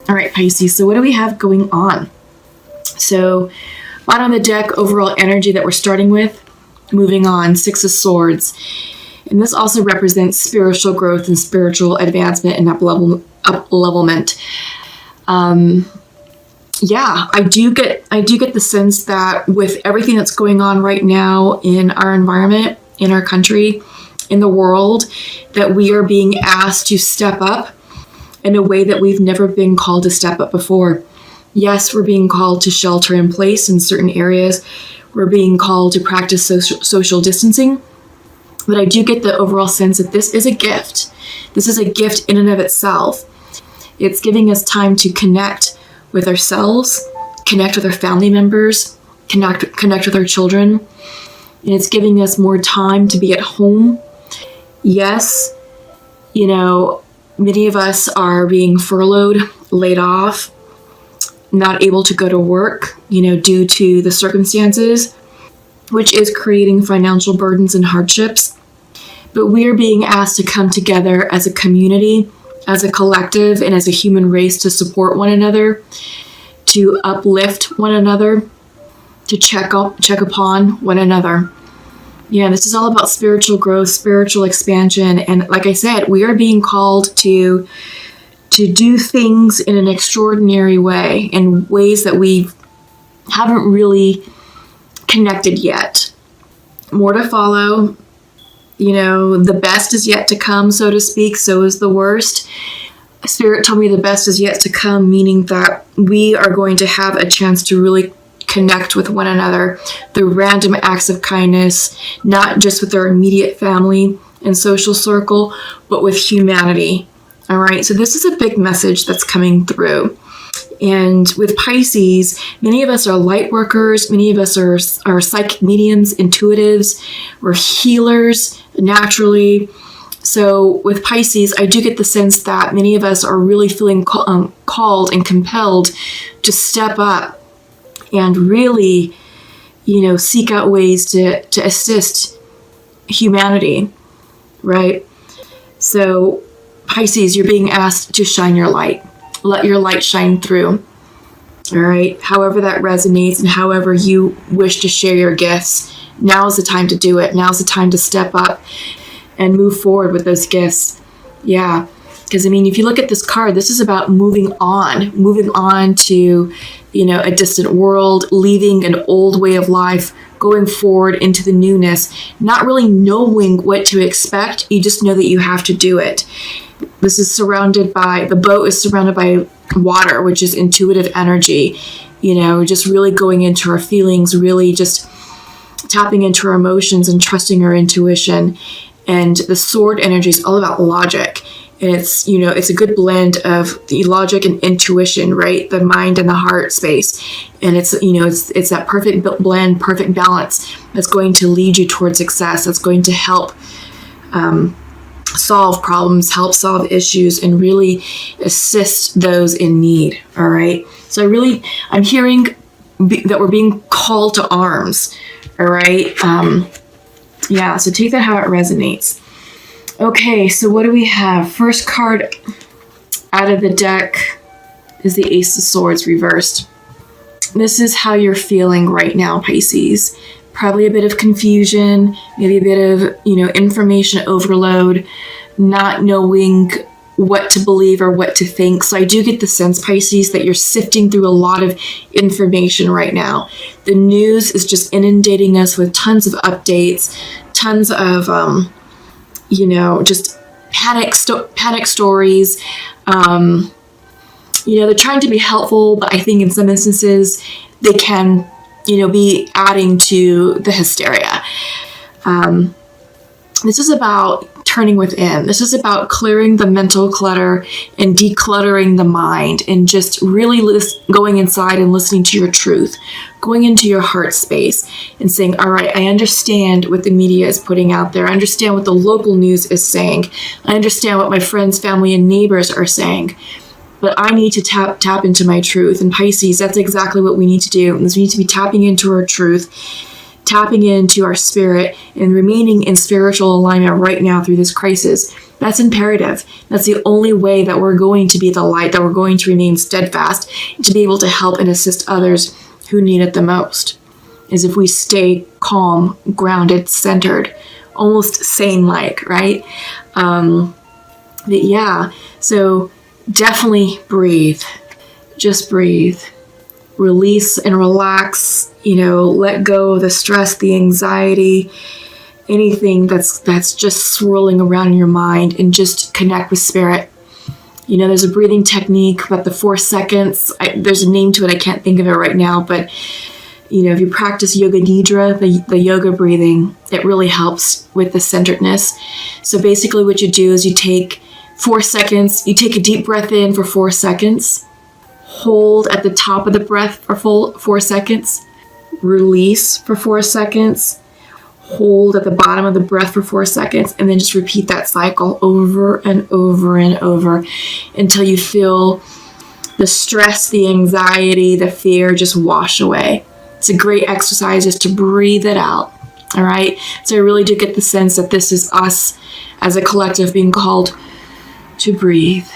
All right, Pisces. So what do we have going on? So bottom of the deck, overall energy that we're starting with. Moving on, Six of Swords. And this also represents spiritual growth and spiritual advancement and up-levelment. I do get the sense that with everything that's going on right now in our environment, in our country, in the world, that we are being asked to step up in a way that we've never been called to step up before. Yes, we're being called to shelter in place in certain areas. We're being called to practice social distancing. But I do get the overall sense that this is a gift. This is a gift in and of itself. It's giving us time to connect with ourselves, connect with our family members, connect with our children. And it's giving us more time to be at home. Yes, many of us are being furloughed, laid off, not able to go to work, due to the circumstances, which is creating financial burdens and hardships. But we are being asked to come together as a community, as a collective, and as a human race to support one another, to uplift one another, to check upon one another. Yeah, this is all about spiritual growth, spiritual expansion. And like I said, we are being called to do things in an extraordinary way, in ways that we haven't really connected yet. More to follow. The best is yet to come, so to speak. So is the worst. Spirit told me the best is yet to come, meaning that we are going to have a chance to really connect with one another through random acts of kindness, not just with our immediate family and social circle, but with humanity. All right, so this is a big message that's coming through. And with Pisces, many of us are light workers. Many of us are psychic mediums, intuitives. We're healers naturally. So with Pisces, I do get the sense that many of us are really feeling called and compelled to step up and really, seek out ways to assist humanity, right? So Pisces, you're being asked to shine your light. Let your light shine through. All right. However that resonates and however you wish to share your gifts, now is the time to do it. Now is the time to step up and move forward with those gifts. Yeah. Because, if you look at this card, this is about moving on to, a distant world, leaving an old way of life, going forward into the newness, not really knowing what to expect. You just know that you have to do it. This is the boat is surrounded by water, which is intuitive energy, just really going into our feelings, really just tapping into our emotions and trusting our intuition. And the sword energy is all about logic. And it's, it's a good blend of the logic and intuition, right? The mind and the heart space. And it's, it's that perfect blend, perfect balance that's going to lead you towards success. That's going to help, solve problems, help solve issues, and really assist those in need. All right. So I'm hearing that we're being called to arms. All right. So take that how it resonates. Okay. So what do we have? First card out of the deck is the Ace of Swords reversed. This is how you're feeling right now, Pisces. Probably a bit of confusion, maybe a bit of, information overload, not knowing what to believe or what to think. So I do get the sense, Pisces, that you're sifting through a lot of information right now. The news is just inundating us with tons of updates, tons of, just panic stories. They're trying to be helpful, but I think in some instances they can be adding to the hysteria. This is about turning within. This is about clearing the mental clutter and decluttering the mind and just really going inside and listening to your truth, going into your heart space and saying, all right, I understand what the media is putting out there. I understand what the local news is saying. I understand what my friends, family, and neighbors are saying. But I need to tap into my truth. And Pisces, that's exactly what we need to do. We need to be tapping into our truth, tapping into our spirit, and remaining in spiritual alignment right now through this crisis. That's imperative. That's the only way that we're going to be the light, that we're going to remain steadfast, to be able to help and assist others who need it the most, is if we stay calm, grounded, centered, almost sane-like, right? But yeah, so definitely breathe. Just breathe. Release and relax, let go of the stress, the anxiety, anything that's just swirling around in your mind, and just connect with spirit. There's a breathing technique about the 4 seconds. There's a name to it. I can't think of it right now, but if you practice yoga nidra, the yoga breathing, it really helps with the centeredness. So basically what you do is you take 4 seconds, you take a deep breath in for 4 seconds, hold at the top of the breath for 4 seconds, release for 4 seconds, hold at the bottom of the breath for 4 seconds, and then just repeat that cycle over and over and over until you feel the stress, the anxiety, the fear just wash away. It's a great exercise just to breathe it out. All right. So I really do get the sense that this is us as a collective being called to breathe,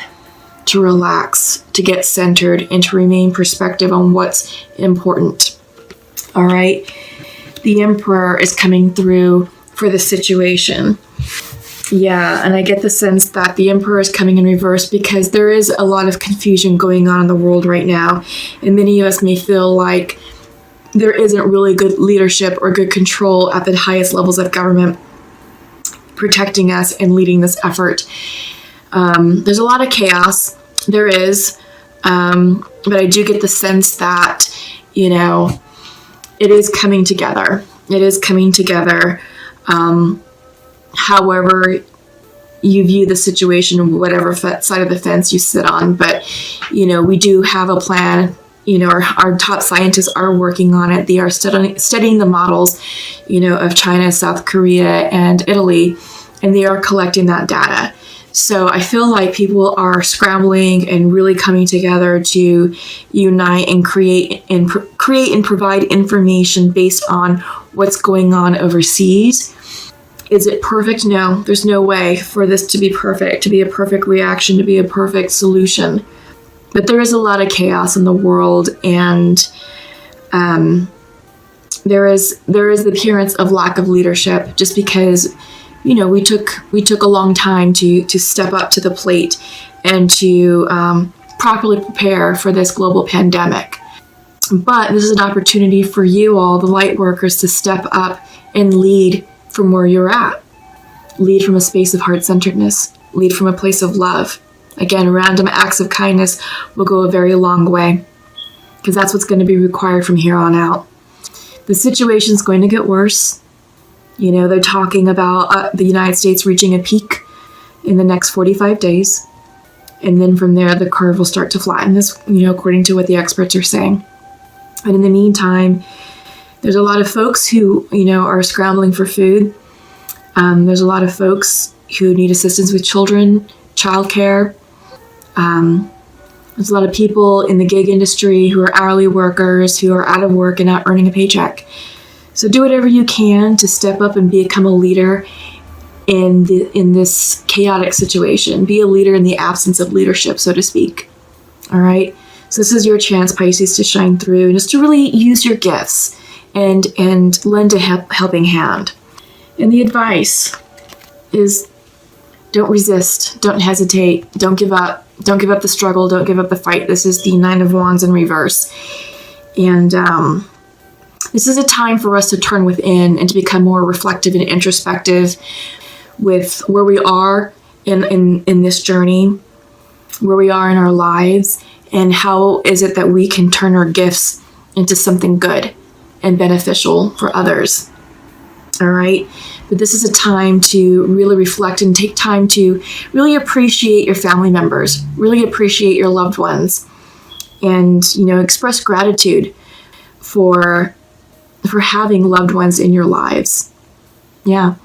to relax, to get centered, and to remain perspective on what's important. All right. The Emperor is coming through for the situation. Yeah, and I get the sense that the Emperor is coming in reverse because there is a lot of confusion going on in the world right now. And many of us may feel like there isn't really good leadership or good control at the highest levels of government protecting us and leading this effort. There's a lot of chaos. There is. But I do get the sense that, it is coming together. It is coming together. However you view the situation, whatever side of the fence you sit on. But, we do have a plan. Our top scientists are working on it. They are studying the models, of China, South Korea, and Italy, and they are collecting that data. So I feel like people are scrambling and really coming together to unite and create and provide information based on what's going on overseas. Is it perfect? No, there's no way for this to be perfect, to be a perfect reaction, to be a perfect solution. But there is a lot of chaos in the world, and there is the appearance of lack of leadership, just because we took a long time to step up to the plate and to properly prepare for this global pandemic. But this is an opportunity for you all, the light workers, to step up and lead from where you're at. Lead from a space of heart-centeredness. Lead from a place of love. Again, random acts of kindness will go a very long way, because that's what's going to be required from here on out. The situation's going to get worse. They're talking about the United States reaching a peak in the next 45 days. And then from there, the curve will start to flatten, this, according to what the experts are saying. But in the meantime, there's a lot of folks who, are scrambling for food. There's a lot of folks who need assistance with children, childcare. There's a lot of people in the gig industry who are hourly workers who are out of work and not earning a paycheck. So do whatever you can to step up and become a leader in this chaotic situation. Be a leader in the absence of leadership, so to speak. All right. So this is your chance, Pisces, to shine through and just to really use your gifts and lend a helping hand. And the advice is, don't resist, don't hesitate, don't give up. Don't give up the struggle, don't give up the fight. This is the 9 of Wands in reverse. And this is a time for us to turn within and to become more reflective and introspective with where we are in this journey, where we are in our lives, and how is it that we can turn our gifts into something good and beneficial for others. All right. But this is a time to really reflect and take time to really appreciate your family members, really appreciate your loved ones, and, express gratitude for having loved ones in your lives. Yeah.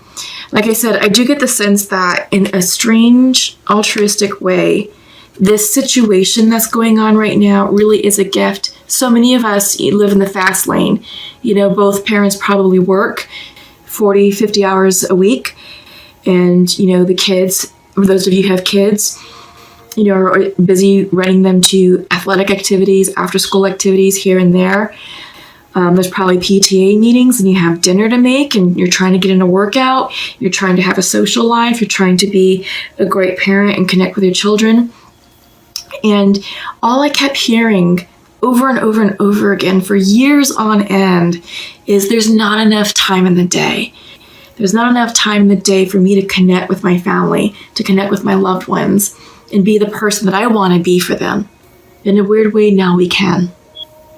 Like I said, I do get the sense that in a strange, altruistic way, this situation that's going on right now really is a gift. So many of us live in the fast lane. Both parents probably work 40, 50 hours a week. And, the kids For those of you who have kids, are busy running them to athletic activities, after school activities here and there. There's probably PTA meetings, and you have dinner to make, and you're trying to get in a workout. You're trying to have a social life. You're trying to be a great parent and connect with your children. And all I kept hearing over and over and over again for years on end is there's not enough time in the day. There's not enough time in the day for me to connect with my family, to connect with my loved ones, and be the person that I want to be for them. In a weird way, now we can.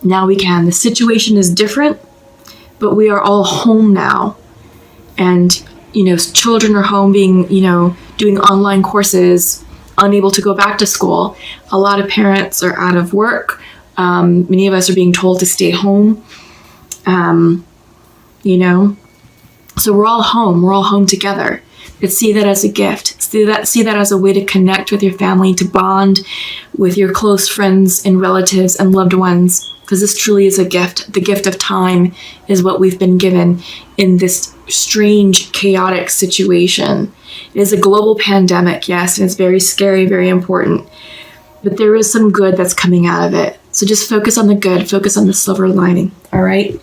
Now we can. The situation is different, but we are all home now. And, children are home being, doing online courses, unable to go back to school. A lot of parents are out of work. Many of us are being told to stay home. So we're all home. We're all home together. But see that as a gift. See that as a way to connect with your family, to bond with your close friends and relatives and loved ones. Because this truly is a gift. The gift of time is what we've been given in this strange, chaotic situation. It is a global pandemic, yes, and it's very scary, very important. But there is some good that's coming out of it. So just focus on the good. Focus on the silver lining. All right?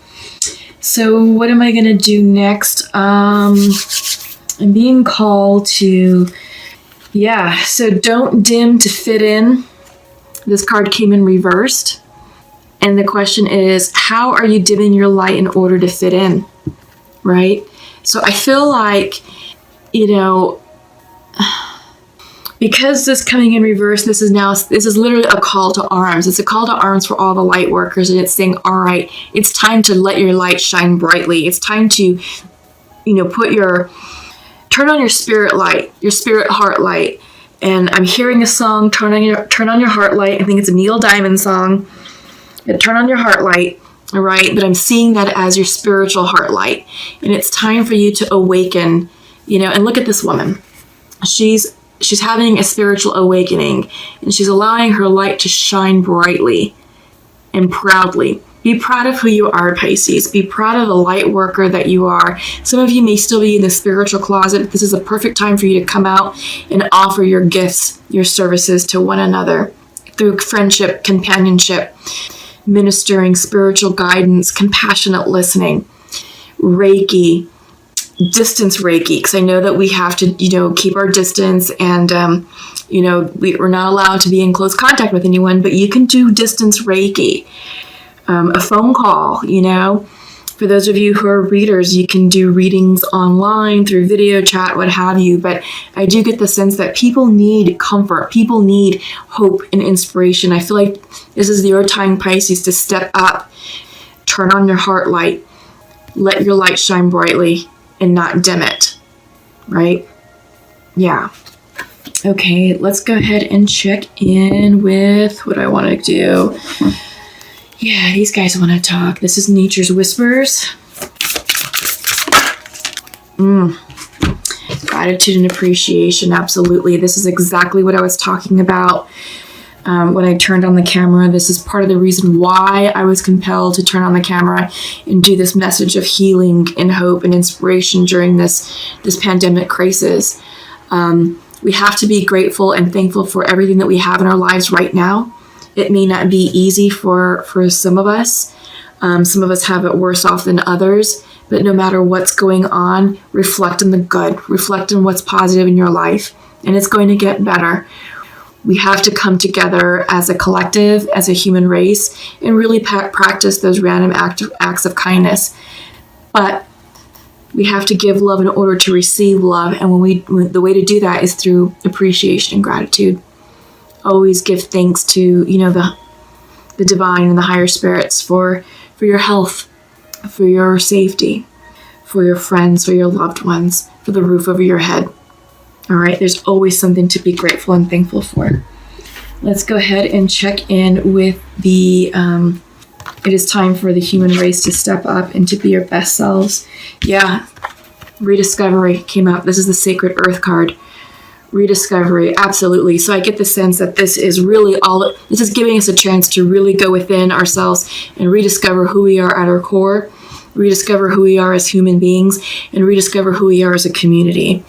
So what am I going to do next? I'm being called to, so don't dim to fit in. This card came in reversed. And the question is, how are you dimming your light in order to fit in? Right? So I feel like, because this coming in reverse, this is literally a call to arms. It's a call to arms for all the light workers. And it's saying, all right, it's time to let your light shine brightly. It's time to, turn on your spirit light, your spirit heart light. And I'm hearing a song, turn on your heart light. I think it's a Neil Diamond song. Turn on your heart light, all right? But I'm seeing that as your spiritual heart light. And it's time for you to awaken, and look at this woman. She's having a spiritual awakening, and she's allowing her light to shine brightly and proudly. Be proud of who you are, Pisces. Be proud of the light worker that you are. Some of you may still be in the spiritual closet, but this is a perfect time for you to come out and offer your gifts, your services to one another through friendship, companionship, ministering, spiritual guidance, compassionate listening, Reiki, distance Reiki, because I know that we have to, keep our distance, and, we're not allowed to be in close contact with anyone, but you can do distance Reiki, a phone call, For those of you who are readers, you can do readings online through video chat, what have you. But I do get the sense that people need comfort. People need hope and inspiration. I feel like this is your time, Pisces, to step up, turn on your heart light, let your light shine brightly and not dim it, right? Yeah. Okay, let's go ahead and check in with what I want to do. Yeah, these guys want to talk. This is Nature's Whispers. Gratitude and appreciation, absolutely. This is exactly what I was talking about when I turned on the camera. This is part of the reason why I was compelled to turn on the camera and do this message of healing and hope and inspiration during this pandemic crisis. We have to be grateful and thankful for everything that we have in our lives right now. It may not be easy for some of us. Some of us have it worse off than others. But no matter what's going on, reflect on the good. Reflect on what's positive in your life. And it's going to get better. We have to come together as a collective, as a human race, and really practice those random acts of kindness. But we have to give love in order to receive love. And the way to do that is through appreciation and gratitude. Always give thanks to, the divine and the higher spirits for your health, for your safety, for your friends, for your loved ones, for the roof over your head. All right, there's always something to be grateful and thankful for. Let's go ahead and check in with it is time for the human race to step up and to be your best selves. Yeah, rediscovery came up. This is the Sacred Earth card. Rediscovery, absolutely. So I get the sense that this is really this is giving us a chance to really go within ourselves and rediscover who we are at our core, rediscover who we are as human beings, and rediscover who we are as a community.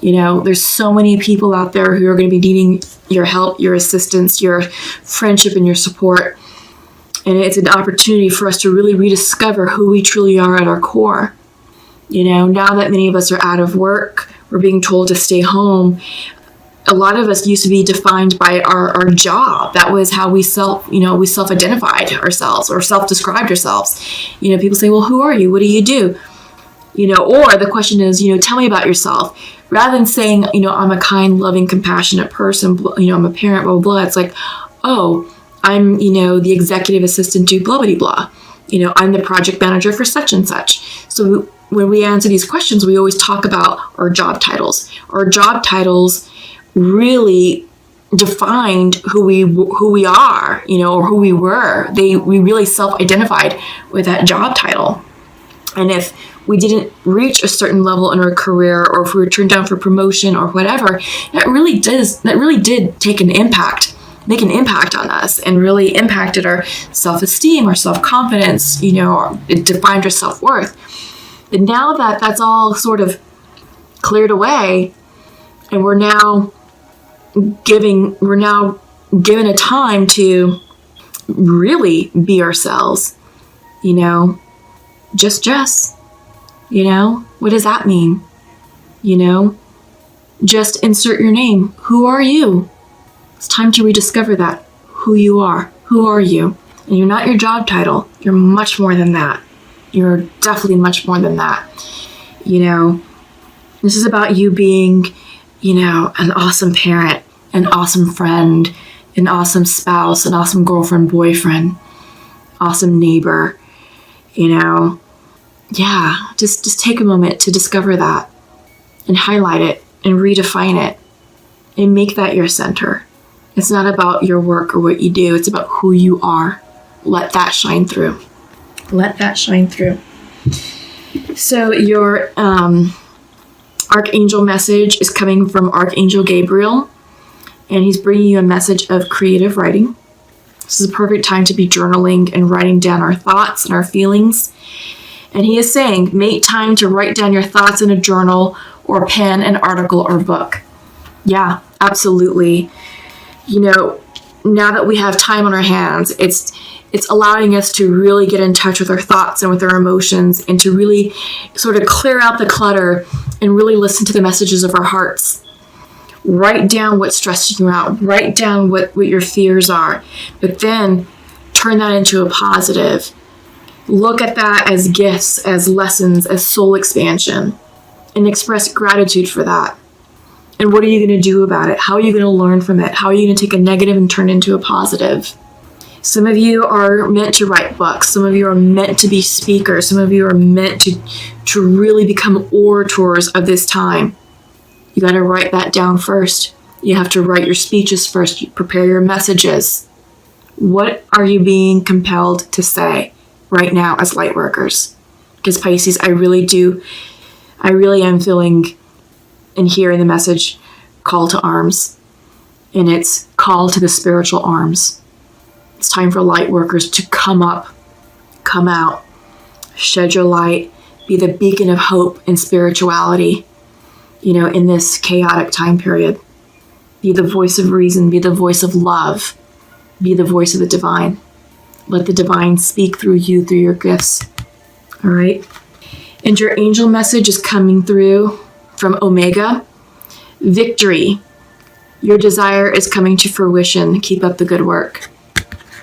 You know, there's so many people out there who are going to be needing your help, your assistance, your friendship, and your support. And it's an opportunity for us to really rediscover who we truly are at our core. You know, now that many of us are out of work, we're being told to stay home. A lot of us used to be defined by our job. That was how we self-identified ourselves or self-described ourselves. You know, people say, well, who are you? What do you do? You know, or the question is, you know, tell me about yourself. Rather than saying, you know, I'm a kind, loving, compassionate person, you know, I'm a parent, blah, blah, blah. It's like, oh, I'm, you know, the executive assistant to blah, blah, blah. You know, I'm the project manager for such and such. So when we answer these questions, we always talk about our job titles. Our job titles really defined who we are, you know, or who we were. We really self-identified with that job title. And if we didn't reach a certain level in our career, or if we were turned down for promotion or whatever, that really did make an impact on us, and really impacted our self-esteem, our self-confidence, you know, it defined our self-worth. But now that that's all sort of cleared away, and we're now given a time to really be ourselves, you know, just Jess. You know, what does that mean? You know, just insert your name. Who are you? It's time to rediscover that. Who you are. Who are you? And you're not your job title. You're much more than that. You're definitely much more than that. You know, this is about you being, you know, an awesome parent, an awesome friend, an awesome spouse, an awesome girlfriend, boyfriend, awesome neighbor, you know. Yeah, just take a moment to discover that and highlight it and redefine it and make that your center. It's not about your work or what you do. It's about who you are. Let that shine through. Let that shine through. So your archangel message is coming from Archangel Gabriel, and he's bringing you a message of creative writing. This is a perfect time to be journaling and writing down our thoughts and our feelings. And he is saying, make time to write down your thoughts in a journal or pen an article or book. Yeah, absolutely. You know, now that we have time on our hands, it's allowing us to really get in touch with our thoughts and with our emotions, and to really sort of clear out the clutter and really listen to the messages of our hearts. Write down what's stressing you out. Write down what your fears are. But then turn that into a positive. Look at that as gifts, as lessons, as soul expansion, and express gratitude for that. And what are you going to do about it? How are you going to learn from it? How are you going to take a negative and turn it into a positive? Some of you are meant to write books. Some of you are meant to be speakers. Some of you are meant to really become orators of this time. You got to write that down first. You have to write your speeches first. You prepare your messages. What are you being compelled to say right now as light workers? Because Pisces, I really am feeling and hearing the message call to arms. And it's call to the spiritual arms. It's time for light workers to come up, come out, shed your light, be the beacon of hope and spirituality, you know, in this chaotic time period. Be the voice of reason, be the voice of love, be the voice of the divine. Let the divine speak through you, through your gifts. All right. And your angel message is coming through from Omega. Victory. Your desire is coming to fruition. Keep up the good work.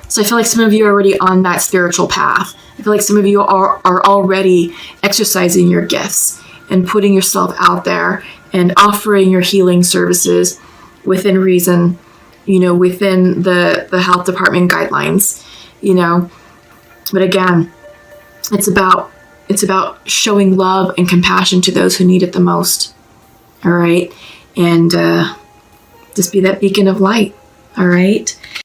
So I feel like some of you are already on that spiritual path. I feel like some of you are already exercising your gifts and putting yourself out there and offering your healing services within reason, you know, within the health department guidelines, you know. But again, it's about showing love and compassion to those who need it the most. All right. And just be that beacon of light. All right.